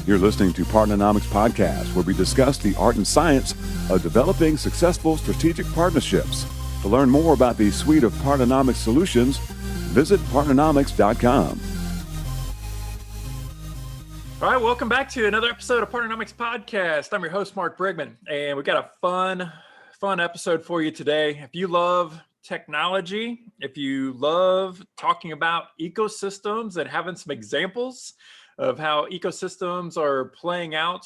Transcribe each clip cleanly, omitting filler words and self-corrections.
You're listening to Partnernomics Podcast, where we discuss the art and science of developing successful strategic partnerships. To learn more about the suite of Partnernomics solutions, visit partnernomics.com. All right, welcome back to another episode of Partnernomics Podcast. I'm your host, Mark Brigman, and we got a fun episode for you today. If you love technology, if you love talking about ecosystems and having some examples of how ecosystems are playing out,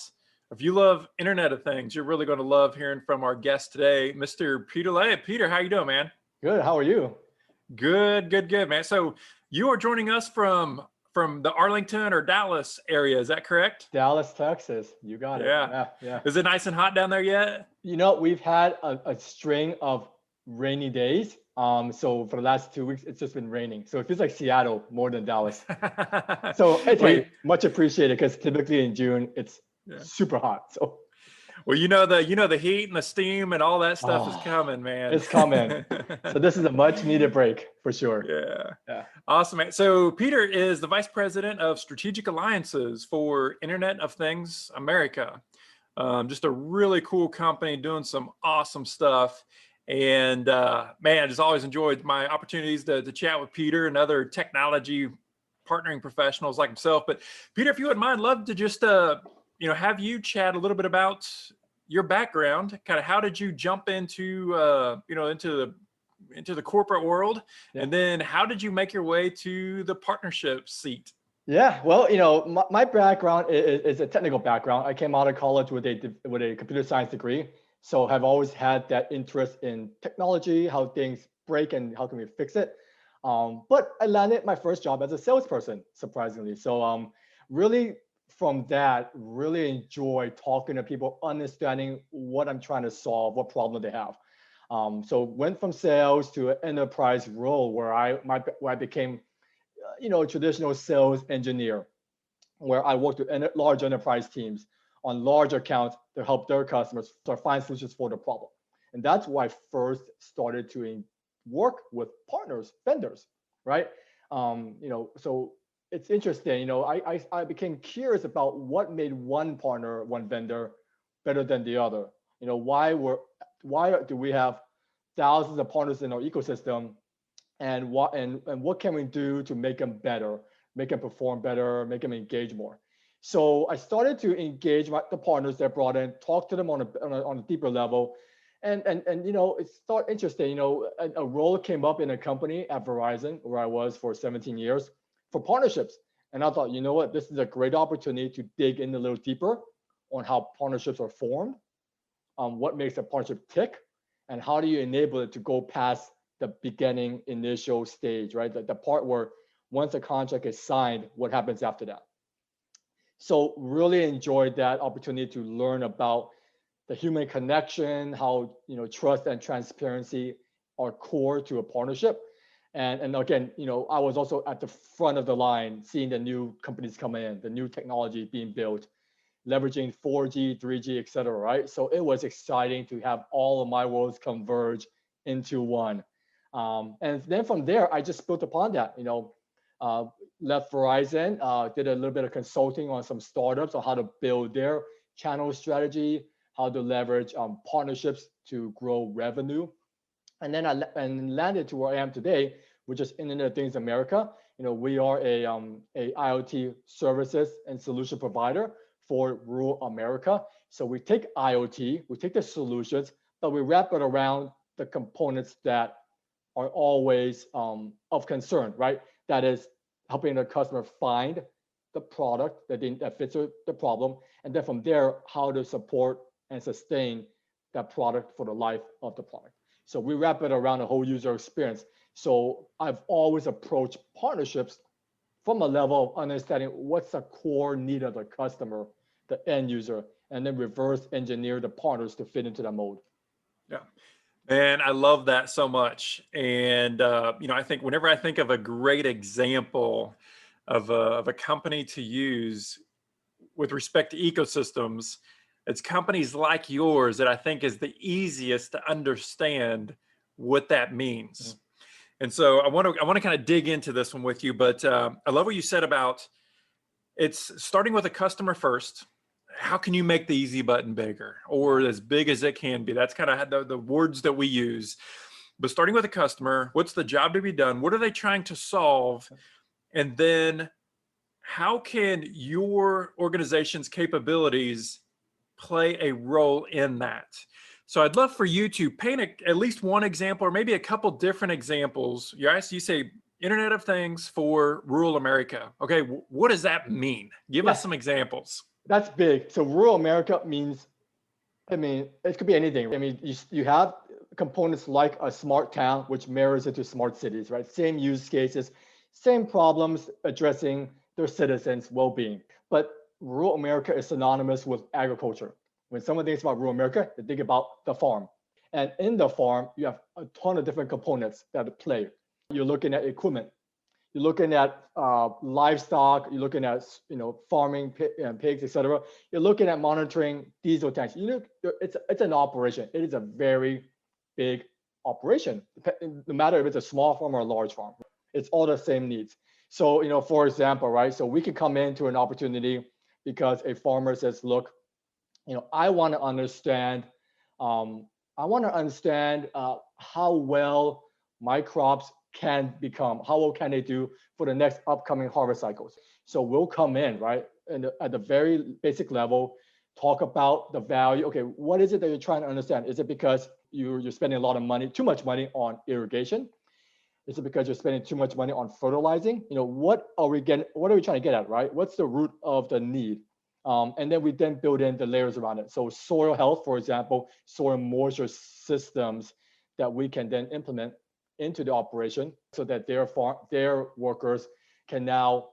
if you love Internet of Things, you're really going to love hearing from our guest today, Mr. Peter Lai. Peter, how you doing, man? Good. How are you? Good, man. So you are joining us from the Arlington or Dallas area. Is that correct? Dallas, Texas. You got it. Yeah. Is it nice and hot down there yet? You know, we've had a string of rainy days. So for the last 2 weeks, it's just been raining. So it feels like Seattle more than Dallas. So hey, much appreciated, because typically in June it's super hot. So well, you know the heat and the steam and all that stuff is coming, man. It's coming. So this is a much needed break for sure. Yeah. Awesome, man. So Peter is the Vice President of Strategic Alliances for Internet of Things America. Just a really cool company doing some awesome stuff. And man, I just always enjoyed my opportunities to chat with Peter and other technology partnering professionals like himself. But Peter, if you wouldn't mind, love to just have you chat a little bit about your background. Kind of how did you jump into the corporate world, and then how did you make your way to the partnership seat? Yeah, well, my background is a technical background. I came out of college with a computer science degree. So I've always had that interest in technology, how things break and how can we fix it. But I landed my first job as a salesperson, surprisingly. So really from that, really enjoy talking to people, understanding what I'm trying to solve, what problem they have. So went from sales to an enterprise role where I became, a traditional sales engineer, where I worked with large enterprise teams on large accounts to help their customers to find solutions for the problem. And that's why I first started to work with partners, vendors, right? So it's interesting, I became curious about what made one partner, one vendor better than the other. Why do we have thousands of partners in our ecosystem, and what can we do to make them better, make them perform better, make them engage more? So I started to engage the partners that brought in, talk to them on a deeper level, and it started interesting. A role came up in a company at Verizon, where I was for 17 years, for partnerships, and I thought, what, this is a great opportunity to dig in a little deeper on how partnerships are formed, what makes a partnership tick, and how do you enable it to go past the beginning initial stage, right? The part where once a contract is signed, what happens after that? So really enjoyed that opportunity to learn about the human connection, how trust and transparency are core to a partnership. And again, I was also at the front of the line, seeing the new companies come in, the new technology being built, leveraging 4G, 3G, et cetera, right? So it was exciting to have all of my worlds converge into one. And then from there, I just built upon that, left Verizon, did a little bit of consulting on some startups on how to build their channel strategy, how to leverage partnerships to grow revenue. And then I landed to where I am today, which is Internet of Things America. We are a IoT services and solution provider for rural America. So we take IoT, we take the solutions, but we wrap it around the components that are always of concern, right? That is helping the customer find the product that fits the problem, and then from there, how to support and sustain that product for the life of the product. So we wrap it around the whole user experience. So I've always approached partnerships from a level of understanding what's the core need of the customer, the end user, and then reverse engineer the partners to fit into that mode. Yeah. And I love that so much. And, I think whenever I think of a great example of a company to use with respect to ecosystems, it's companies like yours that I think is the easiest to understand what that means. Mm-hmm. And so I want to kind of dig into this one with you, but I love what you said about it's starting with a customer first. How can you make the easy button bigger or as big as it can be? That's kind of the words that we use. But starting with a customer, what's the job to be done? What are they trying to solve? And then how can your organization's capabilities play a role in that? So I'd love for you to paint at least one example or maybe a couple different examples. You say Internet of Things for rural America. Okay, what does that mean? Give us some examples. That's big. So rural America means, it could be anything. You have components like a smart town, which mirrors into smart cities, right? Same use cases, same problems addressing their citizens' well-being. But rural America is synonymous with agriculture. When someone thinks about rural America, they think about the farm. And in the farm, you have a ton of different components that play. You're looking at equipment. You're looking at livestock. You're looking at farming pigs, etc. You're looking at monitoring diesel tanks. It's an operation. It is a very big operation, no matter if it's a small farm or a large farm. It's all the same needs. So for example, right? So we can come into an opportunity because a farmer says, look, I want to understand. I want to understand how well my crops can become, how well can they do for the next upcoming harvest cycles. So we'll come in, right, and at the very basic level, talk about the value. Okay, what is it that you're trying to understand? Is it because you're spending a lot of money, too much money on irrigation? Is it because you're spending too much money on fertilizing? What are we trying to get at, right? What's the root of the need? And then we build in the layers around it. So soil health, for example, soil moisture systems that we can then implement into the operation so that their workers can now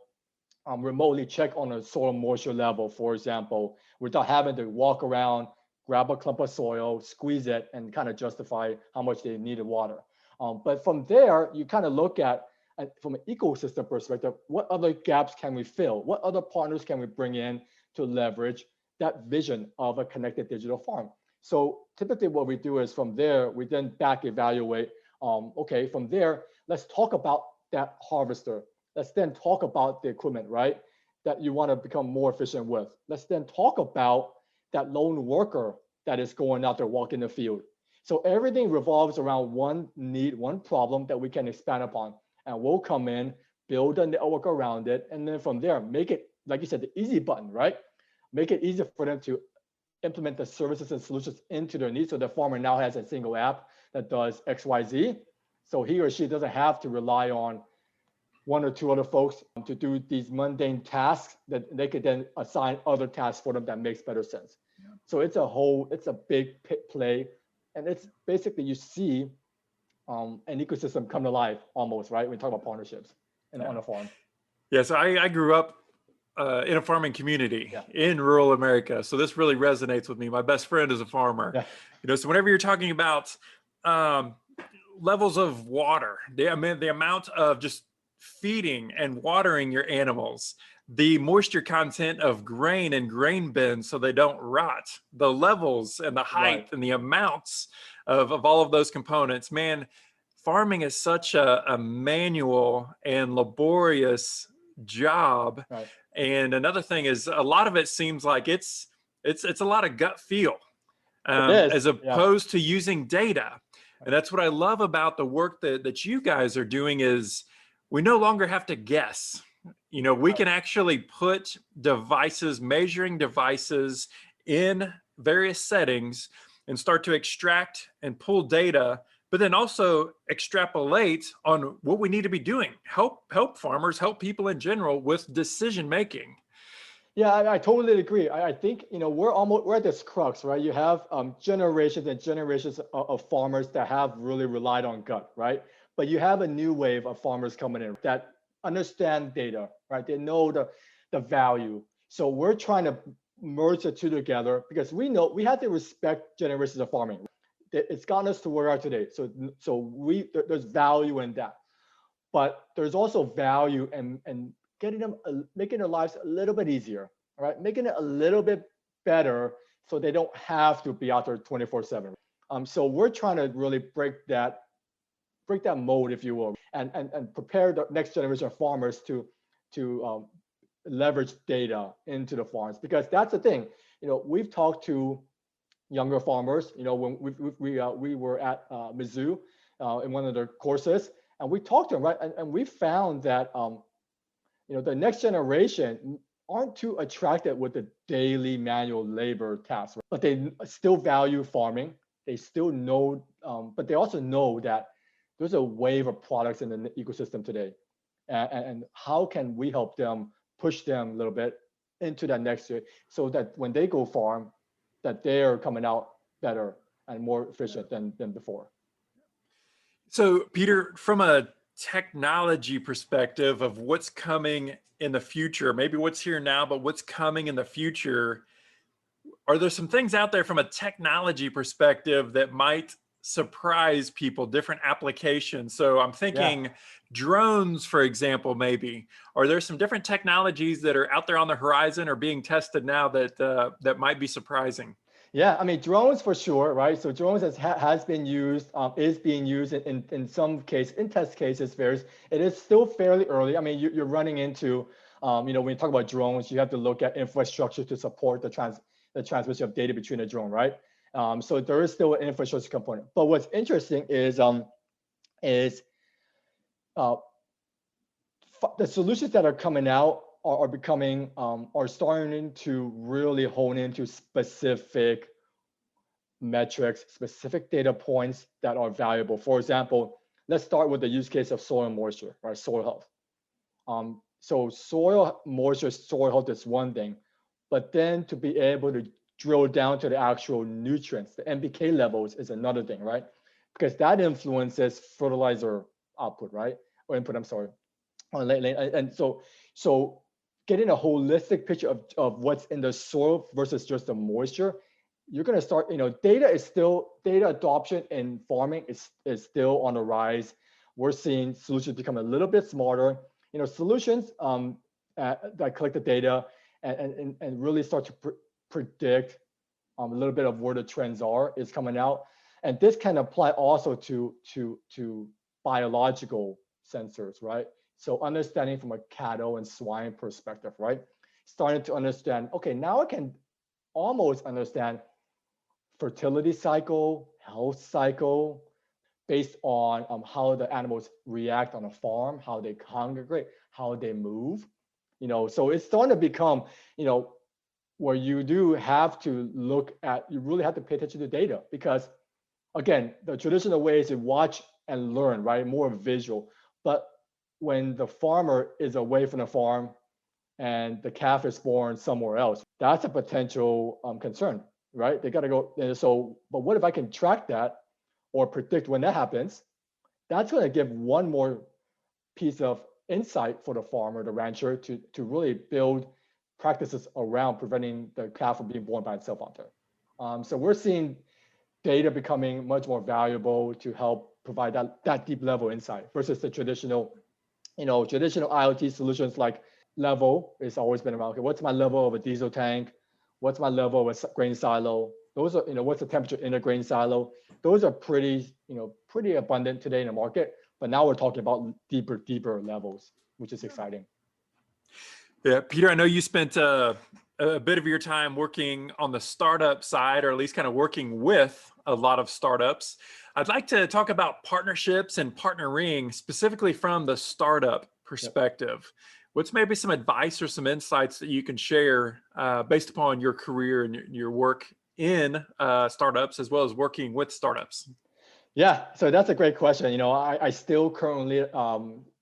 remotely check on a soil moisture level, for example, without having to walk around, grab a clump of soil, squeeze it, and kind of justify how much they needed water. But from there, you kind of look at, from an ecosystem perspective, what other gaps can we fill? What other partners can we bring in to leverage that vision of a connected digital farm? So typically what we do is from there, we then back evaluate, okay, from there, let's talk about that harvester. Let's then talk about the equipment, right, that you want to become more efficient with. Let's then talk about that lone worker that is going out there walking the field. So everything revolves around one need, one problem that we can expand upon. And we'll come in, build a network around it, and then from there, make it, like you said, the easy button, right? Make it easy for them to implement the services and solutions into their needs. So the farmer now has a single app that does XYZ. So he or she doesn't have to rely on one or two other folks to do these mundane tasks that they could then assign other tasks for them that makes better sense. Yeah. So it's a big play. And it's basically, you see an ecosystem come to life almost, right? When we talk about partnerships on a farm. Yeah, so I grew up in a farming community in rural America. So this really resonates with me. My best friend is a farmer. Yeah. So whenever you're talking about levels of water, the amount of just feeding and watering your animals, the moisture content of grain and grain bins so they don't rot, the levels and the height and the amounts of all of those components, man, farming is such a manual and laborious job. Right. And another thing is a lot of it seems like it's a lot of gut feel as opposed to using data. And that's what I love about the work that you guys are doing is we no longer have to guess. We can actually put devices, measuring devices in various settings and start to extract and pull data, but then also extrapolate on what we need to be doing. Help farmers, help people in general with decision making. Yeah, I totally agree. I think we're at this crux, right? You have generations and generations of farmers that have really relied on gut, right? But you have a new wave of farmers coming in that understand data, right? They know the value. So we're trying to merge the two together because we know we have to respect generations of farming. It's gotten us to where we are today. So there's value in that, but there's also value in getting them, making their lives a little bit easier, right? Making it a little bit better so they don't have to be out there 24/7. So we're trying to really break that mold, if you will, and prepare the next generation of farmers to leverage data into the farms, because that's the thing. We've talked to younger farmers. When we were at Mizzou in one of their courses, and we talked to them, right? And we found that the next generation aren't too attracted with the daily manual labor tasks, right? But they still value farming. They still know, but they also know that there's a wave of products in the ecosystem today, and how can we help them push them a little bit into that next year, so that when they go farm, that they're coming out better and more efficient than before. So Peter, from a technology perspective of what's coming in the future, maybe what's here now, but what's coming in the future, are there some things out there from a technology perspective that might surprise people, different applications? So I'm thinking drones, for example, maybe. Are there some different technologies that are out there on the horizon or being tested now that that might be surprising? Yeah, I mean, drones for sure, right? So drones has been used, is being used in some cases, in test cases, it is still fairly early. I mean, you're running into, when you talk about drones, you have to look at infrastructure to support the transmission of data between a drone, right? So there is still an infrastructure component. But what's interesting is the solutions that are coming out are becoming, are starting to really hone into specific metrics, specific data points that are valuable. For example, let's start with the use case of soil moisture, right? Soil health. So soil moisture, soil health is one thing, but then to be able to drill down to the actual nutrients, the NPK levels is another thing, right? Because that influences fertilizer output, right? Or input, I'm sorry. And so getting a holistic picture of what's in the soil versus just the moisture, you're going to start, data adoption in farming is still on the rise. We're seeing solutions become a little bit smarter, solutions that collect the data and really start to predict a little bit of where the trends are is coming out. And this can apply also to biological sensors, right? So understanding from a cattle and swine perspective, right? Starting to understand, okay, now I can almost understand fertility cycle, health cycle, based on how the animals react on a farm, how they congregate, how they move. So it's starting to become, where you do have to you really have to pay attention to data, because again, the traditional way is to watch and learn, right? More visual. But when the farmer is away from the farm and the calf is born somewhere else, that's a potential concern, right? They got to go. But what if I can track that or predict when that happens? That's going to give one more piece of insight for the farmer, the rancher, to really build practices around preventing the calf from being born by itself out there. So we're seeing data becoming much more valuable to help provide that deep level insight versus the traditional IoT solutions like level is always been around. Okay, what's my level of a diesel tank? What's my level of a grain silo? Those are, what's the temperature in a grain silo? Those are pretty abundant today in the market. But now we're talking about deeper levels, which is exciting. Yeah, Peter, I know you spent a bit of your time working on the startup side, or at least kind of working with a lot of startups. I'd like to talk about partnerships and partnering specifically from the startup perspective. Yep. What's maybe some advice or some insights that you can share based upon your career and your work in startups, as well as working with startups? Yeah, so that's a great question. I still currently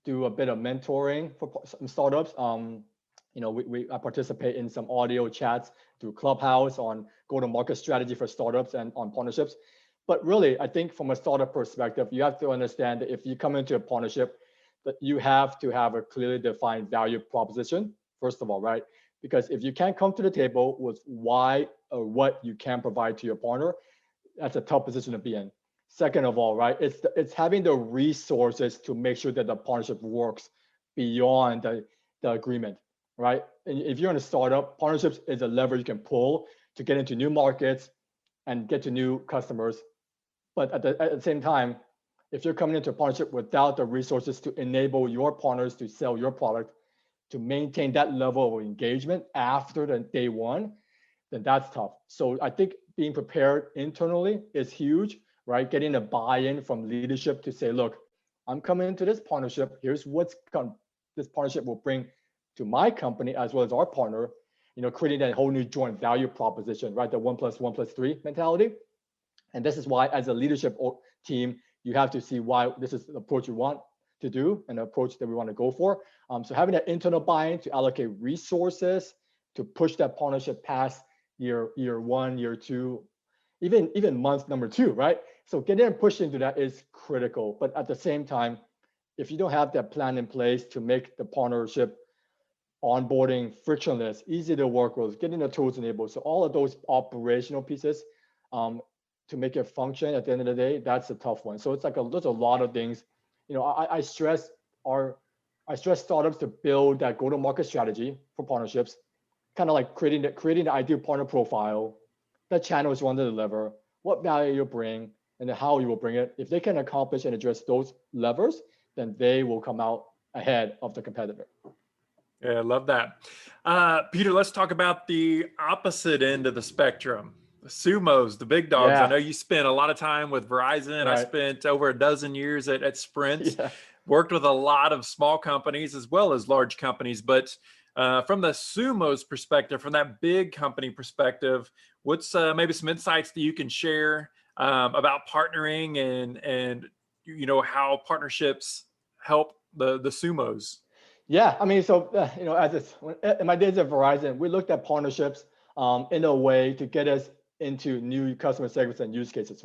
do a bit of mentoring for some startups. I participate in some audio chats through Clubhouse on go-to-market strategy for startups and on partnerships. But really, I think from a startup perspective, you have to understand that if you come into a partnership, that you have to have a clearly defined value proposition, first of all, right? Because if you can't come to the table with why or what you can provide to your partner, that's a tough position to be in. Second of all, right, it's having the resources to make sure that the partnership works beyond the agreement, right? And if you're in a startup, partnerships is a lever you can pull to get into new markets and get to new customers. But at the same time, if you're coming into a partnership without the resources to enable your partners to sell your product, to maintain that level of engagement after the day one, then that's tough. So I think being prepared internally is huge, right? Getting a buy-in from leadership to say, look, I'm coming into this partnership. Here's this partnership will bring to my company as well as our partner, creating that whole new joint value proposition, right? The 1+1+3 mentality. And this is why, as a leadership team, you have to see why this is the approach you want to do and the approach that we want to go for. So having that internal buy-in to allocate resources to push that partnership past year one, year two, even month number 2, right? So getting and pushing into that is critical. But at the same time, if you don't have that plan in place to make the partnership onboarding frictionless, easy to work with, getting the tools enabled, so all of those operational pieces to make it function at the end of the day, that's a tough one. So it's like there's a lot of things. I stress startups to build that go-to-market strategy for partnerships, kind of like creating the ideal partner profile, the channels you want to deliver, what value you bring, and then how you will bring it. If they can accomplish and address those levers, then they will come out ahead of the competitor. Yeah, I love that. Peter, let's talk about the opposite end of the spectrum. The sumos, the big dogs. Yeah. I know you spent a lot of time with Verizon. Right. I spent over a dozen years at Sprint, Yeah. worked with a lot of small companies as well as large companies. But from the sumos perspective, from that big company perspective, what's maybe some insights that you can share about partnering and how partnerships help the sumos? Yeah, I mean, so in my days at Verizon, we looked at partnerships in a way to get us into new customer segments and use cases.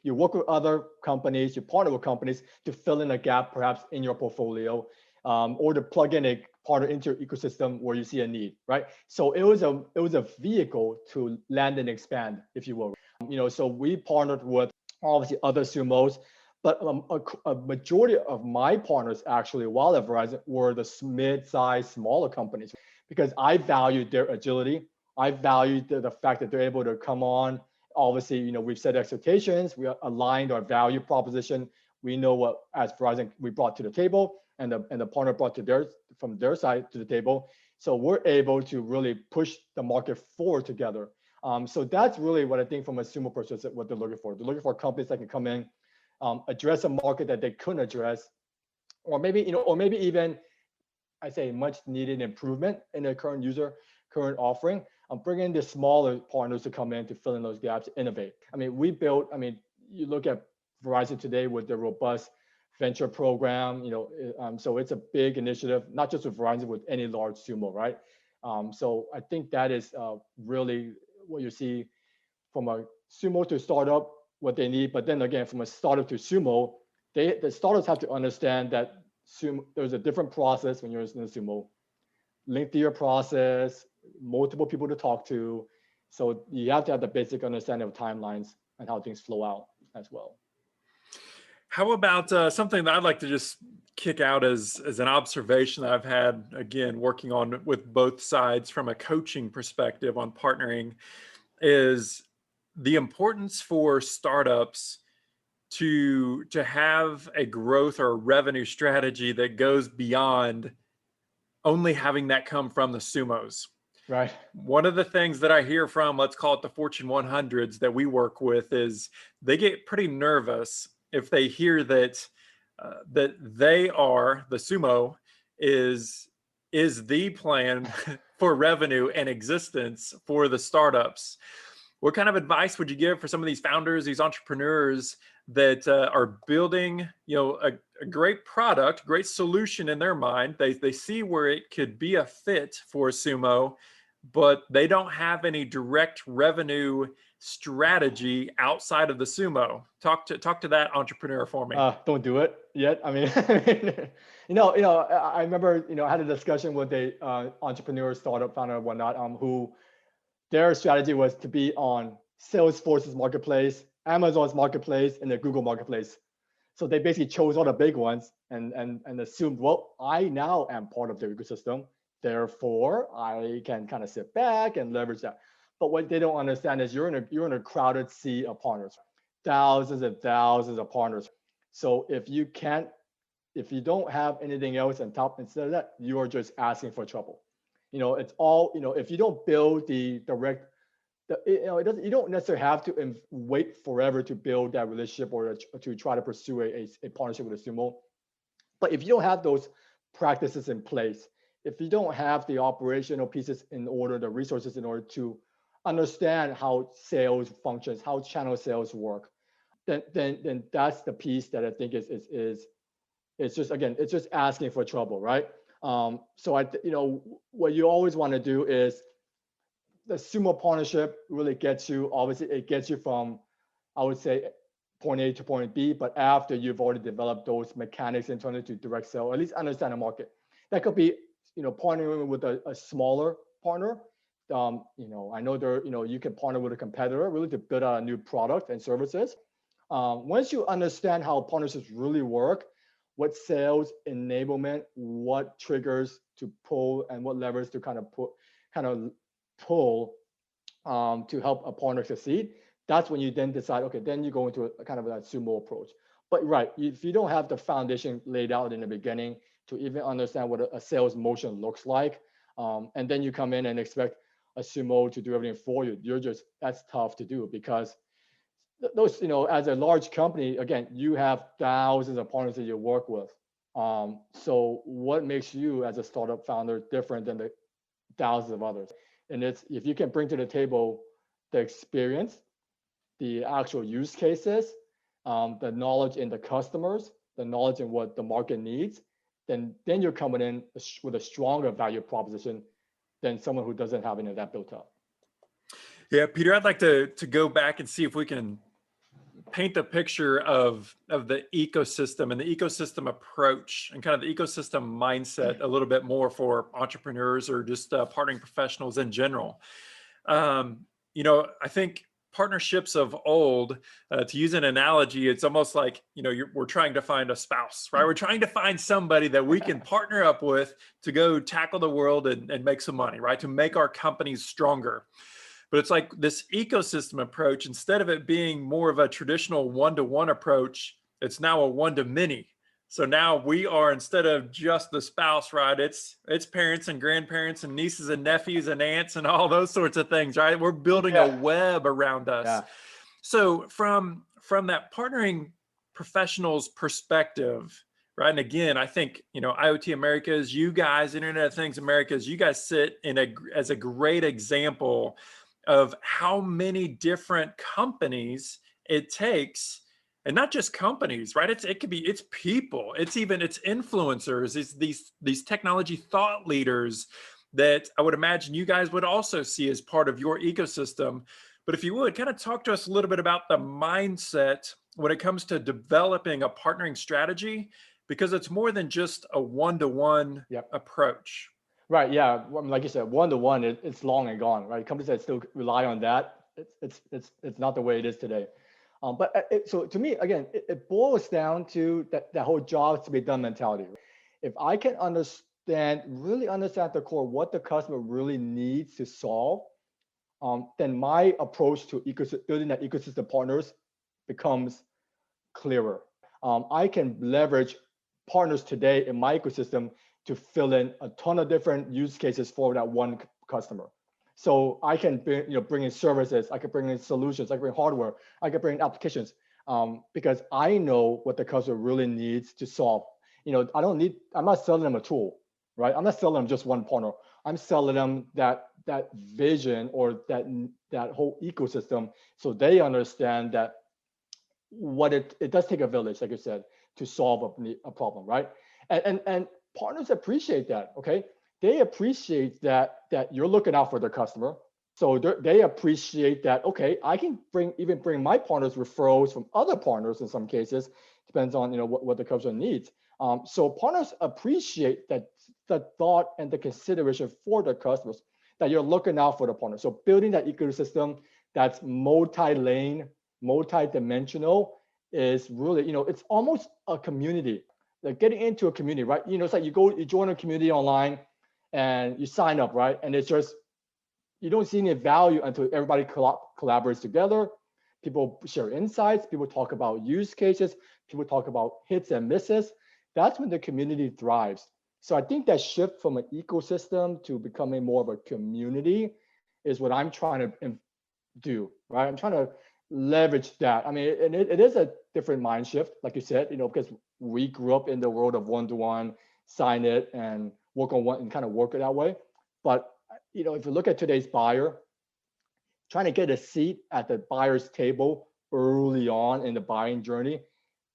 You work with other companies, you partner with companies to fill in a gap perhaps in your portfolio, or to plug in a partner into your ecosystem where you see a need, right? So it was a vehicle to land and expand, if you will. So we partnered with obviously other sumos, but a majority of my partners actually, while at Verizon, were the mid-sized, smaller companies, because I valued their agility. I valued the fact that they're able to come on. Obviously, we've set expectations. We aligned our value proposition. We know what, as Verizon, we brought to the table, and the partner brought from their side to the table. So we're able to really push the market forward together. So that's really what I think from a sumo perspective, what they're looking for. They're looking for companies that can come in, address a market that they couldn't address, or maybe even, I say, much needed improvement in the current offering. I'm bringing the smaller partners to come in to fill in those gaps, innovate. I mean, you look at Verizon today with their robust venture program, so it's a big initiative, not just with Verizon, with any large sumo, right? So I think that is really what you see from a sumo to startup, what they need. But then again, from a startup to sumo, the startups have to understand that there's a different process when you're in a sumo, lengthier process, multiple people to talk to. So you have to have the basic understanding of timelines and how things flow out as well. How about something that I'd like to just kick out as an observation that I've had, again, working on with both sides from a coaching perspective on partnering, is the importance for startups to have a growth or a revenue strategy that goes beyond only having that come from the sumos. Right. One of the things that I hear from, let's call it the Fortune 100s that we work with, is they get pretty nervous if they hear that that they are, the sumo is the plan for revenue and existence for the startups. What kind of advice would you give for some of these founders, these entrepreneurs that are building, a great product, great solution in their mind? They see where it could be a fit for sumo, but they don't have any direct revenue strategy outside of the sumo. Talk to that entrepreneur for me. Don't do it yet. I mean, I remember, I had a discussion with a entrepreneur, startup founder, and whatnot, who their strategy was to be on Salesforce's marketplace, Amazon's marketplace, and the Google marketplace. So they basically chose all the big ones and assumed, well, I now am part of their ecosystem. Therefore, I can kind of sit back and leverage that. But what they don't understand is you're in a crowded sea of partners, thousands and thousands of partners. So if you can't if you don't have anything else on top instead of that, you are just asking for trouble. It's all, if you don't build the direct, you don't necessarily have to wait forever to build that relationship or to try to pursue a partnership with a sumo. But if you don't have those practices in place, if you don't have the operational pieces in order, the resources in order to understand how sales functions, how channel sales work, then that's the piece that I think is it's just asking for trouble, right? So what you always want to do is the sumo partnership really gets you, obviously it gets you from, I would say, point A to point B, but after you've already developed those mechanics internally to direct sell, or at least understand the market. That could be, partnering with a smaller partner. I know you can partner with a competitor really to build out a new product and services. Once you understand how partnerships really work, what sales enablement, what triggers to pull, and what levers to kind of pull to help a partner succeed, that's when you then decide, okay, then you go into a kind of a sumo approach. But right, if you don't have the foundation laid out in the beginning to even understand what a sales motion looks like, and then you come in and expect a sumo to do everything for you, that's tough to do, because those, as a large company, again, you have thousands of partners that you work with. So what makes you as a startup founder different than the thousands of others? And it's, if you can bring to the table the experience, the actual use cases, the knowledge in the customers, the knowledge in what the market needs, then you're coming in with a stronger value proposition than someone who doesn't have any of that built up. Yeah, Peter, I'd like to go back and see if we can paint the picture of the ecosystem and the ecosystem approach and kind of the ecosystem mindset a little bit more for entrepreneurs or just partnering professionals in general. I think partnerships of old, to use an analogy, it's almost like, we're trying to find a spouse, right? We're trying to find somebody that we can partner up with to go tackle the world and make some money, right? To make our companies stronger. But it's like this ecosystem approach, instead of it being more of a traditional one-to-one approach, it's now a one-to-many. So now we are, instead of just the spouse, right? It's parents and grandparents and nieces and nephews and aunts and all those sorts of things, right? We're building a web around us. Yeah. So from that partnering professional's perspective, right? And again, I think, IoT Americas, you guys, Internet of Things Americas, you guys sit as a great example of how many different companies it takes. And not just companies, right? It's people, it's influencers, it's these technology thought leaders that I would imagine you guys would also see as part of your ecosystem. But if you would kind of talk to us a little bit about the mindset when it comes to developing a partnering strategy, because it's more than just a one-to-one approach. Right. Yeah. Like you said, one-to-one, it's long and gone, right? Companies that still rely on that, it's not the way it is today. So to me, again, it boils down to that whole job to be done mentality. If I can really understand the core, what the customer really needs to solve, then my approach to building that ecosystem partners becomes clearer. I can leverage partners today in my ecosystem to fill in a ton of different use cases for that one customer. So I can bring in services, I can bring in solutions, I can bring hardware, I can bring in applications, because I know what the customer really needs to solve. I'm not selling them a tool, right? I'm not selling them just one partner. I'm selling them that vision or that whole ecosystem, so they understand that what it does take a village, like you said, to solve a problem, right? And partners appreciate that, okay? They appreciate that you're looking out for their customer. So they appreciate that, okay, I can bring my partners referrals from other partners in some cases, depends on what the customer needs. So partners appreciate that the thought and the consideration for the customers, that you're looking out for the partner. So building that ecosystem that's multi-lane, multi-dimensional is really, it's almost a community. Like getting into a community, right? It's like you join a community online and you sign up, right? And it's just, you don't see any value until everybody collaborates together. People share insights, people talk about use cases, people talk about hits and misses. that's when the community thrives. So I think that shift from an ecosystem to becoming more of a community is what I'm trying to do, right? I'm trying to leverage that. I mean, and it is a different mind shift, like you said, because we grew up in the world of one-to-one, sign it and work on one and kind of work it that way. But, if you look at today's buyer, trying to get a seat at the buyer's table early on in the buying journey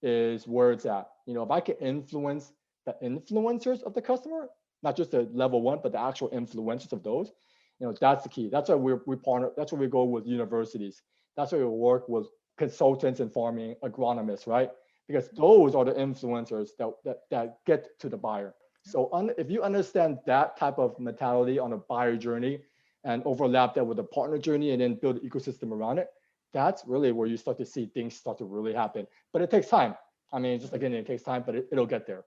is where it's at. If I can influence the influencers of the customer, not just the level one, but the actual influencers of those, that's the key. That's why we partner. That's why we go with universities. That's why we work with consultants in farming, agronomists, right? Because those are the influencers that get to the buyer. So if you understand that type of mentality on a buyer journey and overlap that with the partner journey and then build an ecosystem around it, that's really where you start to see things start to really happen. But it takes time. I mean, just again, it takes time, but it'll get there.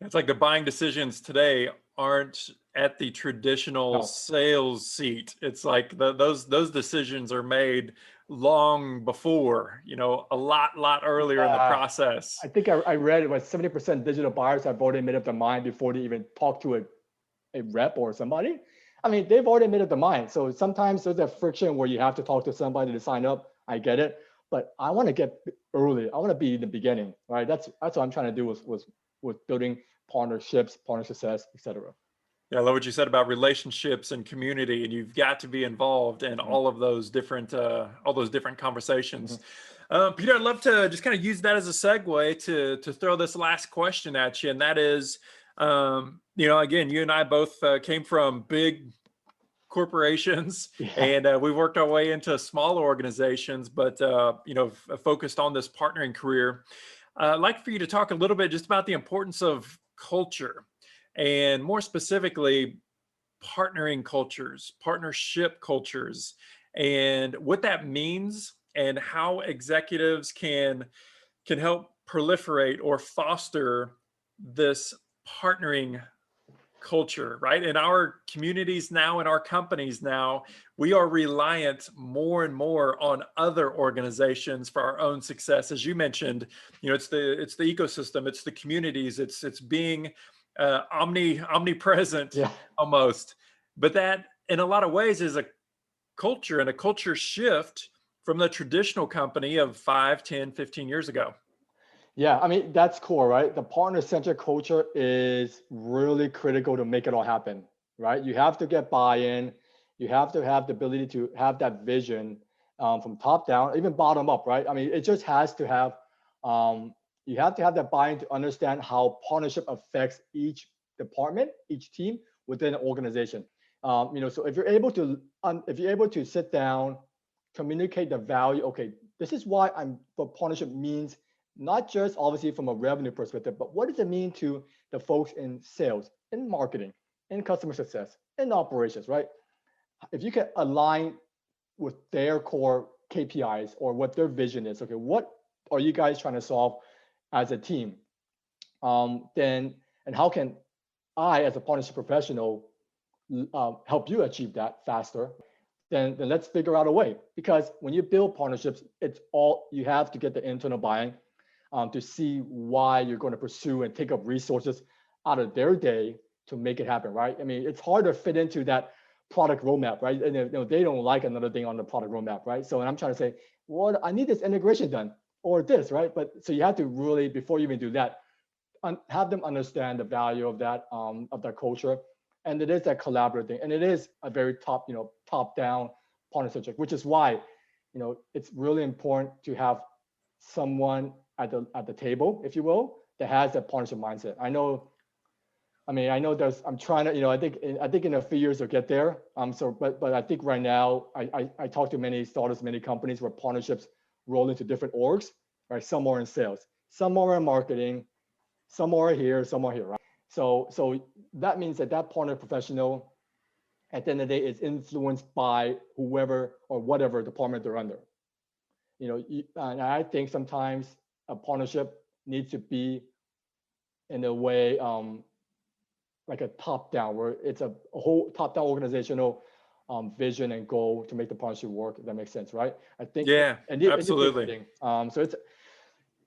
It's like the buying decisions today aren't at the traditional No. sales seat. It's like those decisions are made long before, a lot earlier in the process. I think I read it was 70% digital buyers have already made up their mind before they even talk to a rep or somebody. I mean, they've already made up their mind. So sometimes there's that friction where you have to talk to somebody to sign up. I get it, but I want to get early. I want to be in the beginning, right? That's what I'm trying to do with building partnerships, partner success, etc. Yeah, I love what you said about relationships and community, and you've got to be involved in all of those different conversations. Peter, I'd love to just kind of use that as a segue to throw this last question at you, and that is, again, you and I both came from big corporations, and we worked our way into smaller organizations, but focused on this partnering career. I'd like for you to talk a little bit just about the importance of culture, and more specifically, partnering cultures, partnership cultures, and what that means, and how executives can help proliferate or foster this partnering culture, right? In our communities now, in our companies now, we are reliant more and more on other organizations for our own success. As you mentioned, it's the ecosystem, it's the communities, it's being omnipresent almost. But that, in a lot of ways, is a culture and a culture shift from the traditional company of 5, 10, 15 years ago. Yeah, I mean, that's core, right? The partner-centric culture is really critical to make it all happen, right? You have to get buy-in. You have to have the ability to have that vision from top down, even bottom up, right? I mean, it just has to have, you have to have that buy-in to understand how partnership affects each department, each team within an organization. So if you're able to sit down, communicate the value, okay, this is why what partnership means, not just obviously from a revenue perspective, but what does it mean to the folks in sales, in marketing, in customer success, in operations, right? If you can align with their core KPIs or what their vision is, okay, what are you guys trying to solve as a team? And how can I, as a partnership professional, help you achieve that faster? Then let's figure out a way. Because when you build partnerships, you have to get the internal buy-in to see why you're going to pursue and take up resources out of their day to make it happen, right? I mean, it's hard to fit into that product roadmap, right? And they don't like another thing on the product roadmap, right? So I'm trying to say, well, I need this integration done or this, right? But so you have to really, before you even do that, have them understand the value of that culture. And it is that collaborative thing. And it is a very top-down partnership, which is why, it's really important to have someone at the table, if you will, that has that partnership mindset. I know I'm trying to, I think in a few years we'll get there. But I think right now, I talk to many startups, many companies where partnerships roll into different orgs, right? Some are in sales, some are in marketing, some are here, some are here, right? So that means that partner professional at the end of the day is influenced by whoever or whatever department they're under. And I think sometimes a partnership needs to be in a way like a top-down, where it's a whole top-down organizational vision and goal to make the partnership work. If that makes sense, right? I think. Yeah, absolutely. So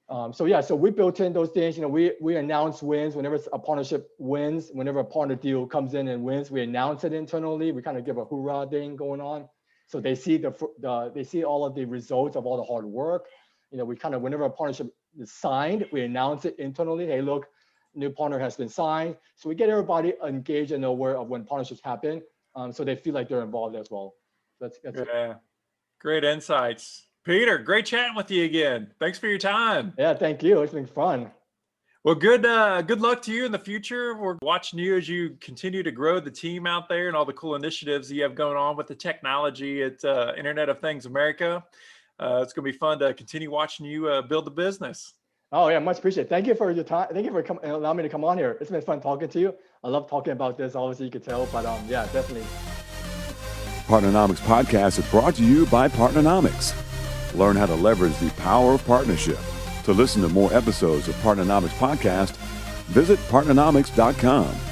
So we built in those things. We announce wins whenever a partnership wins. Whenever a partner deal comes in and wins, we announce it internally. We kind of give a hoorah thing going on, so they see they see all of the results of all the hard work. We kind of, whenever a partnership is signed, we announce it internally. Hey, look, new partner has been signed. So we get everybody engaged and aware of when partnerships happen, so they feel like they're involved as well. That's yeah, great insights. Peter, great chatting with you again. Thanks for your time. Yeah, thank you. It's been fun. Well, good luck to you in the future. We're watching you as you continue to grow the team out there and all the cool initiatives that you have going on with the technology at Internet of Things America. It's going to be fun to continue watching you build the business. Oh yeah, much appreciated. Thank you for your time. Thank you for allowing me to come on here. It's been fun talking to you. I love talking about this. Obviously, you could tell, but yeah, definitely. Partnernomics podcast is brought to you by Partnernomics. Learn how to leverage the power of partnership. To listen to more episodes of Partnernomics podcast, visit partnernomics.com.